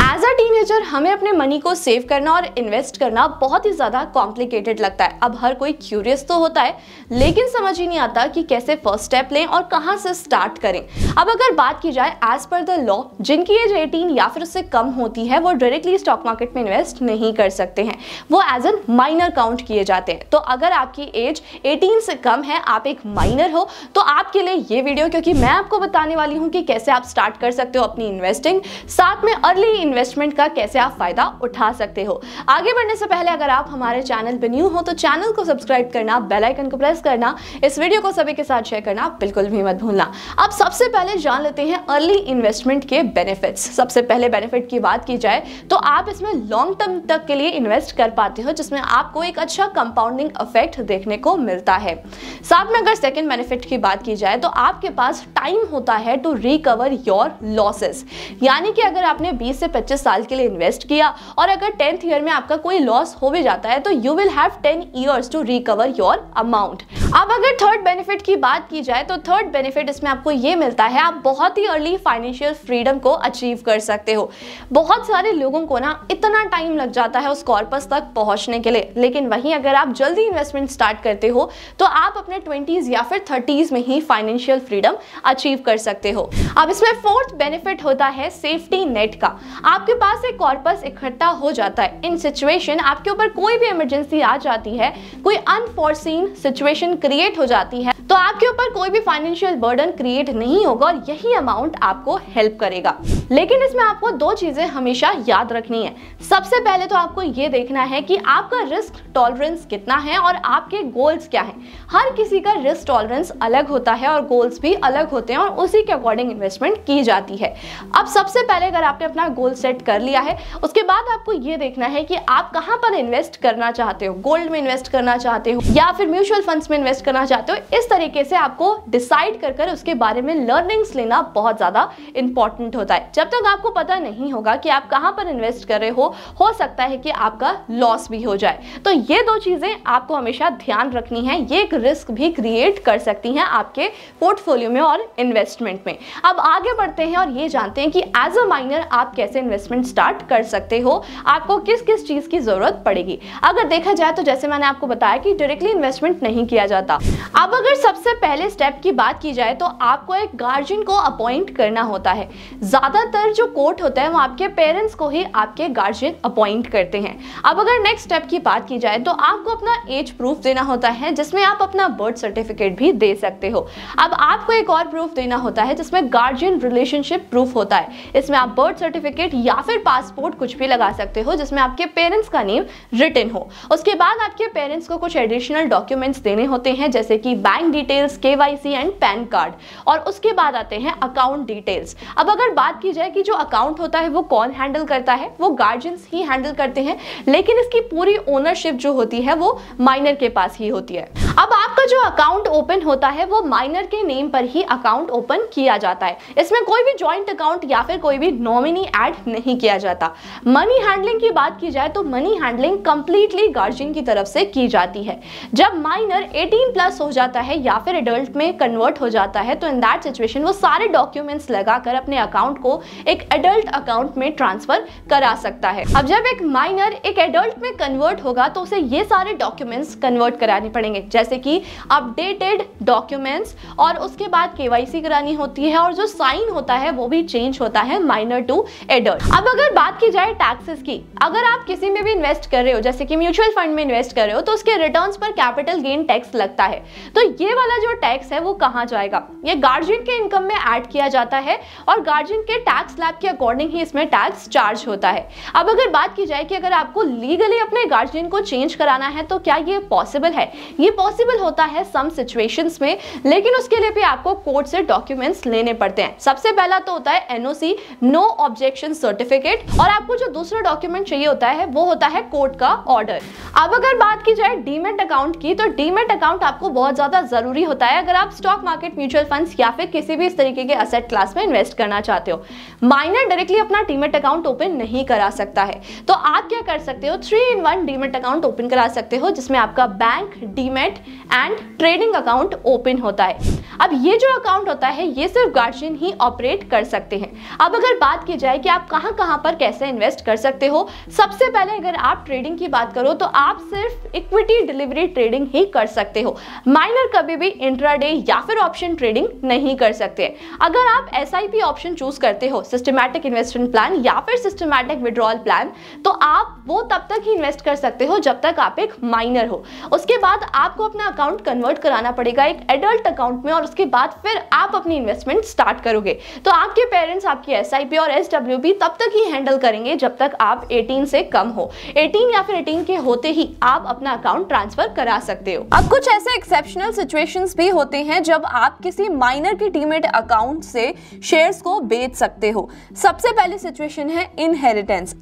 As a teenager हमें अपने money को सेव करना और इन्वेस्ट करना बहुत ही ज़्यादा कॉम्प्लिकेटेड लगता है। अब हर कोई क्यूरियस तो होता है, लेकिन समझ ही नहीं आता कि कैसे फर्स्ट स्टेप लें और कहाँ से स्टार्ट करें। अब अगर बात की जाए एज पर द लॉ, जिनकी एज 18 या फिर उससे कम होती है वो डायरेक्टली स्टॉक मार्केट में इन्वेस्ट नहीं कर सकते हैं, वो एज एन माइनर काउंट किए जाते हैं। तो अगर आपकी एज 18 से कम है, आप एक माइनर हो, तो आपके लिए ये वीडियो, क्योंकि मैं आपको बताने वाली हूँ कि कैसे आप स्टार्ट कर सकते हो अपनी इन्वेस्टिंग, साथ में अर्ली इन्वेस्टमेंट का कैसे आप फायदा उठा सकते हो। आगे बढ़ने से पहले अगर आप हमारे चैनल पे न्यू हो तो चैनल को सब्सक्राइब करना, बेल आइकन को प्रेस करना, इस वीडियो को सभी के साथ शेयर करना बिल्कुल भी मत भूलना। अब सबसे पहले जान लेते हैं अर्ली इन्वेस्टमेंट के बेनिफिट्स। सबसे पहले बेनिफिट की बात की जाए तो आप इसमें लॉन्ग टर्म तक के लिए इन्वेस्ट कर पाते हो, जिसमें आपको एक अच्छा कंपाउंडिंग इफेक्ट देखने को मिलता है। साथ में अगर सेकंड बेनिफिट की बात की जाए तो आपके पास टाइम होता है टू रिकवर योर लॉसेस, यानी कि अगर आपने 20 से 25 साल के लिए इन्वेस्ट किया और अगर 10th ईयर में आपका कोई लॉस हो भी जाता है तो you will have 10 years to recover your amount. अब अगर थर्ड बेनिफिट की बात की जाए तो थर्ड बेनिफिट इसमें आपको ये मिलता है, आप बहुत ही अर्ली फाइनेंशियल फ्रीडम को अचीव कर सकते हो। बहुत सारे लोगों को ना इतना टाइम लग जाता है उस कॉर्पस तक पहुंचने के लिए, लेकिन वहीं अगर आप जल्दी इन्वेस्टमेंट स्टार्ट करते हो तो आप अपने 20s या फिर 30s में ही फाइनेंशियल फ्रीडम अचीव कर सकते हो। अब इसमें फोर्थ बेनिफिट होता है सेफ्टी नेट का। आपके पास एक कॉर्पस इकट्ठा हो जाता है। इन सिचुएशन आपके ऊपर कोई भी इमरजेंसी आ जाती है, कोई अनफोर्सीन सिचुएशन क्रिएट हो जाती है, तो आपके ऊपर कोई भी फाइनेंशियल बर्डन क्रिएट नहीं होगा और यही अमाउंट आपको हेल्प करेगा। लेकिन इसमें आपको दो चीजें हमेशा याद रखनी है। सबसे पहले तो आपको ये देखना है कि आपका रिस्क टॉलरेंस कितना है और आपके गोल्स क्या हैं। हर किसी का रिस्क टॉलरेंस अलग होता है और गोल्स भी अलग होते हैं और उसी के अकॉर्डिंग इन्वेस्टमेंट की जाती है। अब सबसे पहले अगर आपने अपना गोल सेट कर लिया है, उसके बाद आपको ये देखना है कि आप कहां पर इन्वेस्ट करना चाहते हो। गोल्ड में इन्वेस्ट करना चाहते हो या फिर म्यूचुअल फंड्स में इन्वेस्ट करना चाहते हो। इस तरीके से आपको डिसाइड कर उसके बारे में लर्निंग्स लेना बहुत ज्यादा इंपॉर्टेंट होता है। जब तक आपको पता नहीं होगा कि आप कहां पर इन्वेस्ट कर रहे हो सकता है कि आपका लॉस भी हो जाए। तो ये दो चीजें आपको हमेशा ध्यान रखनी है, ये एक रिस्क भी क्रिएट कर सकती हैं आपके पोर्टफोलियो में और इन्वेस्टमेंट में। अब आगे बढ़ते हैं और ये जानते हैं कि एज अ माइनर आप कैसे इन्वेस्टमेंट स्टार्ट कर सकते हो, आपको किस किस चीज की जरूरत पड़ेगी। अगर देखा जाए तो जैसे मैंने आपको बताया कि डायरेक्टली इन्वेस्टमेंट नहीं किया जाता। अब अगर सबसे पहले स्टेप की बात की जाए तो आपको एक गार्जियन को अपॉइंट करना होता है। ज्यादातर जो कोर्ट होता है वो आपके पेरेंट्स को ही आपके गार्जियन अपॉइंट करते हैं। अब अगर नेक्स्ट स्टेप की बात की जाए तो आपको अपना एज प्रूफ देना होता है, जिसमें आप अपना बर्थ सर्टिफिकेट भी दे सकते हो। अब आपको एक और प्रूफ देना होता है जिसमें गार्जियन रिलेशनशिप प्रूफ होता है। इसमें आप बर्थ सर्टिफिकेट या फिर पासपोर्ट कुछ भी लगा सकते हो जिसमें आपके पेरेंट्स का नेम रिटन हो। उसके बाद आपके पेरेंट्स को कुछ एडिशनल डॉक्यूमेंट्स देने होते हैं, जैसे कि bank details, KYC and pan card, और उसके बाद आते हैं अकाउंट डिटेल्स। अब अगर बात की जाए कि जो अकाउंट होता है वो कौन हैंडल करता है, वो गार्जियंस ही हैंडल करते हैं, लेकिन इसकी पूरी ओनरशिप जो होती है वो माइनर के पास ही होती है। अब आपका जो अकाउंट ओपन होता है वो माइनर के नेम पर ही अकाउंट ओपन किया जाता है। इसमें कोई भी जॉइंट अकाउंट या फिर कोई भी नॉमिनी ऐड नहीं किया जाता। मनी हैंडलिंग की बात की जाए तो मनी हैंडलिंग कंप्लीटली गार्जियन की तरफ से की जाती है। जब माइनर 18 प्लस हो जाता है या फिर एडल्ट में कन्वर्ट हो जाता है तो इन दैट सिचुएशन वो सारे डॉक्यूमेंट्स लगाकर अपने अकाउंट को एक एडल्ट अकाउंट में ट्रांसफर करा सकता है। अब जब एक माइनर एक एडल्ट में कन्वर्ट होगा तो उसे ये सारे डॉक्यूमेंट्स कन्वर्ट कराने पड़ेंगे, जैसे कि अपडेटेड डॉक्यूमेंट्स, और उसके बाद KYC करानी होती है और जो साइन होता है वो भी चेंज होता है माइनर टू एडल्ट। अब अगर बात की जाए टैक्सेस की, अगर आप किसी में भी इन्वेस्ट कर रहे हो, जैसे कि म्यूचुअल फंड में इन्वेस्ट कर रहे हो, तो उसके रिटर्न्स पर कैपिटल गेन टैक्स लगता है। तो ये वाला जो टैक्स है वो कहां जाएगा? ये गार्जियन के इनकम में ऐड किया जाता है और गार्जियन के टैक्स स्लैब के अकॉर्डिंग ही इसमें टैक्स चार्ज होता है। अब अगर बात की जाए कि अगर आपको लीगली अपने गार्जियन को चेंज कराना है तो क्या ये पॉसिबल है? ये पॉसिबल होता है सम सिचुएशंस में, लेकिन उसके लिए भी आपको कोर्ट से डॉक्यूमेंट्स लेने पड़ते हैं। सबसे पहला तो होता है NOC, नो ऑब्जेक्शन सर्टिफिकेट, और आपको जो दूसरा डॉक्यूमेंट चाहिए होता है वो होता है कोर्ट का ऑर्डर। अब अगर बात की जाए डीमैट अकाउंट की, तो डीमैट अकाउंट आपको बहुत ज्यादा जरूरी होता है अगर आप स्टॉक मार्केट, म्यूचुअल फंड्स या फिर किसी भी इस तरीके के असेट क्लास में इन्वेस्ट करना चाहते हो। माइनर डायरेक्टली अपना डीमैट अकाउंट ओपन नहीं करा सकता है, तो आप क्या कर सकते हो, 3-in-1 डीमैट अकाउंट ओपन करा सकते हो, जिसमें आपका bank, demat and trading account open होता है। अब ये जो अकाउंट होता है ये सिर्फ गार्जियन ही ऑपरेट कर सकते हैं। अब अगर बात की जाए कि आप कहां कहां पर कैसे इन्वेस्ट कर सकते हो। सबसे पहले अगर आप ट्रेडिंग की बात करो तो आप सिर्फ इक्विटी डिलीवरी ट्रेडिंग ही कर सकते हो। माइनर कभी भी इंट्राडे या फिर ऑप्शन ट्रेडिंग नहीं कर सकते। अगर आप एसआईपी ऑप्शन चूज करते हो, सिस्टमैटिक इन्वेस्टमेंट प्लान या फिर सिस्टमैटिक विड्रॉल प्लान, तो आप वो तब तक ही इन्वेस्ट कर सकते हो जब तक आप एक माइनर हो। उसके बाद आपको अपना अकाउंट कन्वर्ट कराना पड़ेगा एक एडल्ट अकाउंट में और उसके बाद फिर आप अपनी इन्वेस्टमेंट स्टार्ट करोगे। तो आपके पेरेंट्स आपकी एसआईपी और एसडब्ल्यूपी तब तक ही हैंडल करेंगे जब तक आप 18 से कम हो। 18 या फिर 18 के होते ही आप अपना अकाउंट ट्रांसफर करा सकते हो। अब कुछ ऐसे एक्सेप्शनल सिचुएशंस भी होते हैं जब आप किसी माइनर के डीमैट अकाउंट से शेयर्स को बेच सकते हो। सबसे पहली सिचुएशन है इनहेरिटेंस।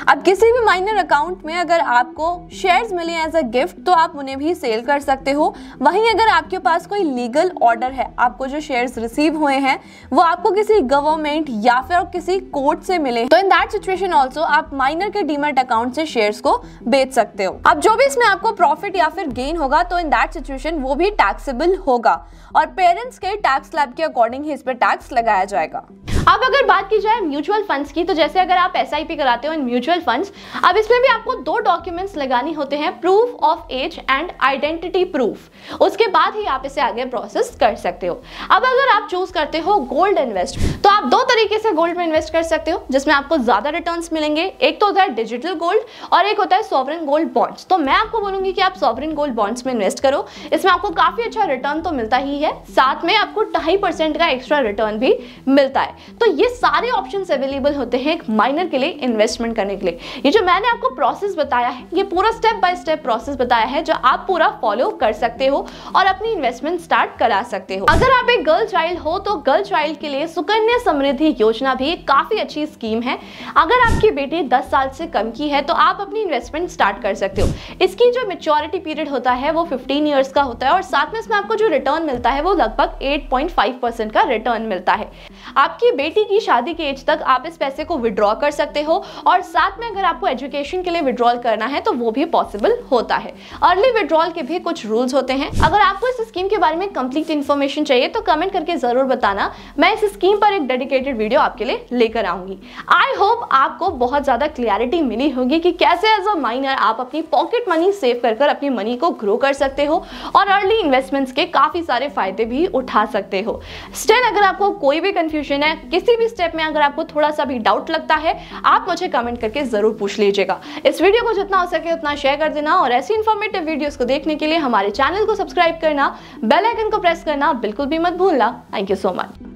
अब किसी भी माइनर अकाउंट में अगर आपको शेयर्स मिले एज अ गिफ्ट तो आप उन्हें भी सेल कर सकते हो। वहीं अगर आपके पास कोई लीगल ऑर्डर है, आपको जो शेयर्स रिसीव हुए हैं वो आपको किसी गवर्नमेंट या फिर किसी कोर्ट से मिले, तो इन दैट सिचुएशन ऑल्सो आप माइनर के डीमैट अकाउंट से शेयर्स को बेच सकते हो। अब जो भी इसमें आपको प्रॉफिट या फिर गेन होगा तो इन दैट सिचुएशन वो भी टैक्सेबल होगा और पेरेंट्स के टैक्स स्लैब के अकॉर्डिंग ही इस पर टैक्स लगाया जाएगा। अब अगर बात की जाए म्यूचुअल फंड्स की, तो जैसे अगर आप एसआईपी कराते हो इन म्यूचुअल फंड्स, अब इसमें भी आपको 2 डॉक्यूमेंट्स लगानी होते हैं, proof of age and identity proof. उसके बाद ही आप इसे आगे प्रोसेस कर सकते हो। अब अगर आप चूज करते हो गोल्ड इन्वेस्ट, तो आप 2 तरीके से गोल्ड में इन्वेस्ट कर सकते हो जिसमें आपको ज्यादा रिटर्न्स मिलेंगे। एक तो होता है डिजिटल गोल्ड और एक होता है सॉवरेन गोल्ड बॉन्ड्स। तो मैं आपको बोलूंगी कि आप सॉवरेन गोल्ड बॉन्ड्स में इन्वेस्ट करो, इसमें आपको काफी अच्छा रिटर्न तो मिलता ही है, साथ में आपको 2.5% का एक्स्ट्रा रिटर्न भी मिलता है। तो ये सारे ऑप्शंस अवेलेबल होते हैं एक माइनर के लिए इन्वेस्टमेंट करने के लिए। ये जो मैंने आपको प्रोसेस बताया है, ये पूरा स्टेप बाय स्टेप प्रोसेस बताया है जो आप पूरा फॉलो कर सकते हो और अपनी इन्वेस्टमेंट स्टार्ट करा सकते हो। अगर आप एक गर्ल चाइल्ड हो तो गर्ल चाइल्ड के लिए सुकन्या समृद्धि योजना भी एक काफी अच्छी स्कीम है। अगर आपकी बेटी 10 साल से कम की है तो आप अपनी इन्वेस्टमेंट स्टार्ट कर सकते हो। इसकी जो मैच्योरिटी पीरियड होता है वो 15 ईयर्स का होता है और साथ में इसमें आपको जो रिटर्न मिलता है वो लगभग 8.5% का रिटर्न मिलता है। आपकी बेटी की शादी की एज तक आप इस पैसे को विड्रॉ कर सकते हो और साथ में अगर आपको एजुकेशन के लिए विड्रॉल करना है तो वो भी पॉसिबल होता है। अर्ली विड्रॉल के भी कुछ रूल्स होते हैं। अगर आपको इस स्कीम के बारे में कंप्लीट इन्फॉर्मेशन चाहिए तो कमेंट करके जरूर बताना, मैं इस स्कीम पर एक डेडिकेटेड वीडियो आपके लिए लेकर आऊंगी। आई होप आपको बहुत ज्यादा क्लियरिटी मिली होगी कि कैसे एज अ माइनर आप अपनी पॉकेट मनी सेव कर अपनी मनी को ग्रो कर सकते हो और अर्ली इन्वेस्टमेंट्स के काफी सारे फायदे भी उठा सकते हो। स्टिल अगर आपको कोई भी कंफ्यूजन है, किसी भी स्टेप में अगर आपको थोड़ा सा भी डाउट लगता है, आप मुझे कमेंट करके जरूर पूछ लीजिएगा। इस वीडियो को जितना हो सके उतना शेयर कर देना और ऐसी इंफॉर्मेटिव वीडियोस को देखने के लिए हमारे चैनल को सब्सक्राइब करना, बेल आइकन को प्रेस करना बिल्कुल भी मत भूलना। Thank you so much.